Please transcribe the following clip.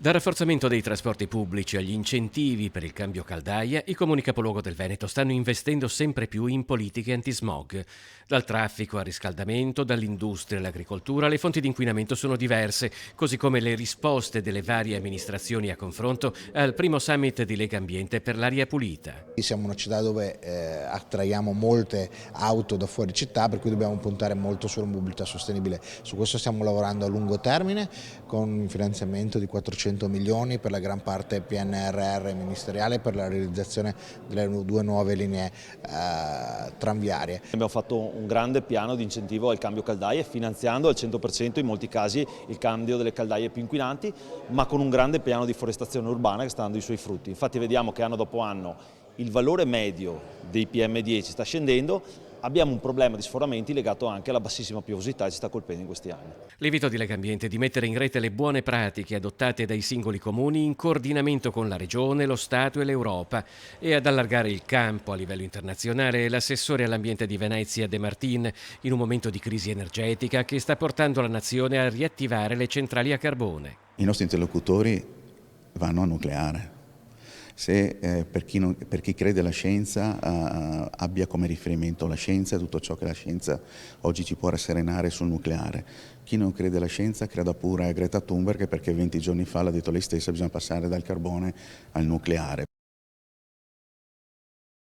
Dal rafforzamento dei trasporti pubblici agli incentivi per il cambio caldaia, i comuni capoluogo del Veneto stanno investendo sempre più in politiche antismog. Dal traffico al riscaldamento, dall'industria all'agricoltura, le fonti di inquinamento sono diverse, così come le risposte delle varie amministrazioni a confronto al primo summit di Lega Ambiente per l'aria pulita. Siamo una città dove attraiamo molte auto da fuori città, per cui dobbiamo puntare molto sulla mobilità sostenibile. Su questo stiamo lavorando a lungo termine con un finanziamento di 400 milioni per la gran parte PNRR ministeriale per la realizzazione delle due nuove linee tranviarie. Abbiamo fatto un grande piano di incentivo al cambio caldaie, finanziando al 100% in molti casi il cambio delle caldaie più inquinanti, ma con un grande piano di forestazione urbana che sta dando i suoi frutti. Infatti vediamo che anno dopo anno il valore medio dei PM10 sta scendendo, abbiamo un problema di sforamenti legato anche alla bassissima piovosità che ci sta colpendo in questi anni. L'invito di Lega Ambiente è di mettere in rete le buone pratiche adottate dai singoli comuni in coordinamento con la Regione, lo Stato e l'Europa e ad allargare il campo a livello internazionale. L'assessore all'ambiente di Venezia De Martin, in un momento di crisi energetica che sta portando la nazione a riattivare le centrali a carbone. I nostri interlocutori vanno a nucleare. Se per chi crede alla scienza abbia come riferimento la scienza e tutto ciò che la scienza oggi ci può rasserenare sul nucleare. Chi non crede alla scienza creda pure a Greta Thunberg, perché 20 giorni fa l'ha detto lei stessa, bisogna passare dal carbone al nucleare.